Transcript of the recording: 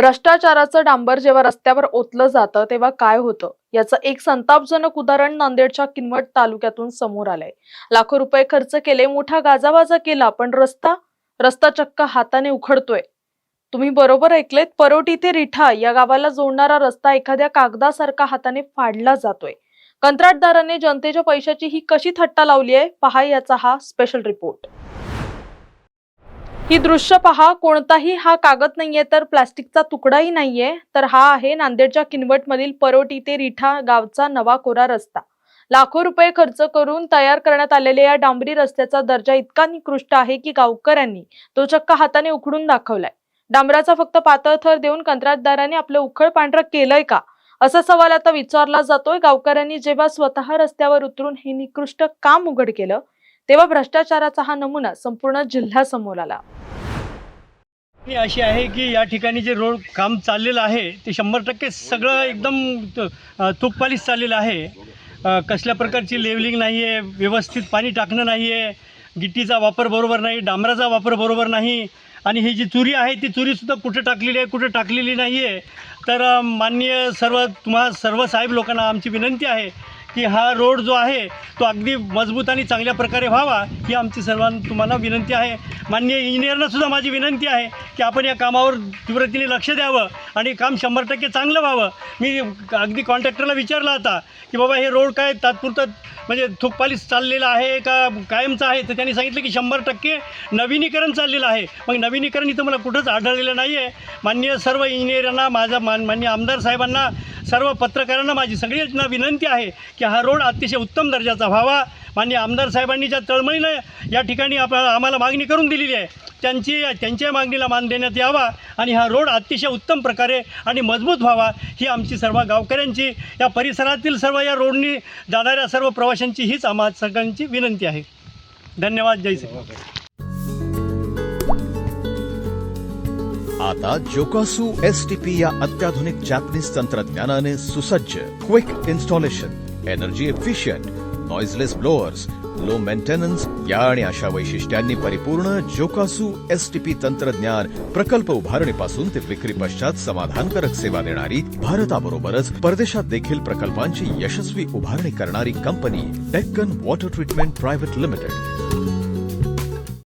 भ्रष्टाचाराचं डांबर जेव्हा रस्त्यावर ओतलं जातं तेव्हा काय होतं याचं एक संतापजनक उदाहरण नांदेडच्या किनवट तालुक्यातून समोर आलंय। लाखो रुपये खर्च केले, मोठा गाजावाजा केला, पण रस्ता चक्क हाताने उखडतोय। तुम्ही बरोबर ऐकलेत, परोटी ते रिठा या गावाला जोडणारा रस्ता एखाद्या कागदासारखा हाताने फाडला जातोय। कंत्राटदाराने जनतेच्या पैशाची ही कशी थट्टा लावली आहे, पहा याचा हा स्पेशल रिपोर्ट। ही दृश्य पहा, कोणताही हा कागद नाहीये तर प्लास्टिकचा तुकडाही नाहीये, तर हा आहे नांदेडच्या किनवट मधील परोटी ते रिठा गावचा नवा कोरा रस्ता। लाखो रुपये खर्च करून तयार करण्यात आलेल्या या डांबरी रस्त्याचा दर्जा इतका निकृष्ट आहे की गावकऱ्यांनी तो चक्क हाताने उखडून दाखवलाय। डांबराचा फक्त पातळ थर देऊन कंत्राटदाराने आपलं उखळ पांढरं केलंय का, असा सवाल आता विचारला जातोय। गावकऱ्यांनी जेव्हा स्वतः रस्त्यावर उतरून हे निकृष्ट काम उघड केलं तेव्हा भ्रष्टाचाराचा हा नमुना संपूर्ण जिल्ह्यासमोर आला। अशी आहे की या ठिकाणी जे रोड काम चाललेलं आहे ते 100% सगळं एकदम तुकपालीच चाललेलं आहे। कसल्या प्रकारची लेवलिंग नाही आहे, व्यवस्थित पाणी टाकणं नाही आहे, गिट्टीचा वापर बरोबर नाही, डांबराचा वापर बरोबर नाही, आणि ही जी चुरी आहे ती चुरीसुद्धा कुठे टाकलेली आहे कुठे टाकलेली नाही आहे। तर माननीय तुम्हा सर्व साहेब लोकांना आमची विनंती आहे की हा रोड जो आहे तो अगदी मजबूत आणि चांगल्या प्रकारे व्हावा, ही आमची सर्वांना तुम्हाला विनंती आहे। माननीय इंजिनियरना सुद्धा माझी विनंती आहे की आपण या कामावर तीव्रतेने लक्ष द्यावं आणि काम 100% चांगलं व्हावं। मी अगदी कॉन्ट्रॅक्टरला विचारलं होता की बाबा हे रोड काय तात्पुरतं म्हणजे थुकपालीस चाललेलं आहे का कायमचं आहे, तर त्यांनी सांगितलं की 100% नवीनीकरण चाललेलं आहे। मग नवीनीकरण इथं मला कुठंच आढळलेलं नाही आहे। माननीय सर्व इंजिनियरांना, माननीय आमदार साहेबांना, सर्व पत्रकारांना माझी सगळ्यांना विनंती आहे की हा रोड अतिशय उत्तम दर्जाचा व्हावा। माननीय आमदार साहेबांनी ज्या तळमळीनं या ठिकाणी आम्हाला मागणी करून दिलेली आहे त्यांच्या मागणीला मान देण्यात यावा आणि हा रोड अतिशय उत्तम प्रकारे आणि मजबूत व्हावा, ही आमची सर्व गावकऱ्यांची, या परिसरातील सर्व या रोडनी जाणाऱ्या सर्व प्रवाशांची हीच आम्हा सगळ्यांची विनंती आहे। धन्यवाद। जय श्री। आता जोकासू STP या अत्याधुनिक जॅपनीज तंत्रज्ञानाने सुसज्ज, quick installation, energy efficient, noiseless blowers, low maintenance या आणि अशा वैशिष्ट्यांनी परिपूर्ण जोकासू STP तंत्रज्ञान प्रकल्प उभारणीपासून ते विक्री पश्चात समाधानकारक सेवा देणारी, भारताबरोबरच परदेशात देखील प्रकल्पांची यशस्वी उभारणी करणारी company Deccan water treatment private limited.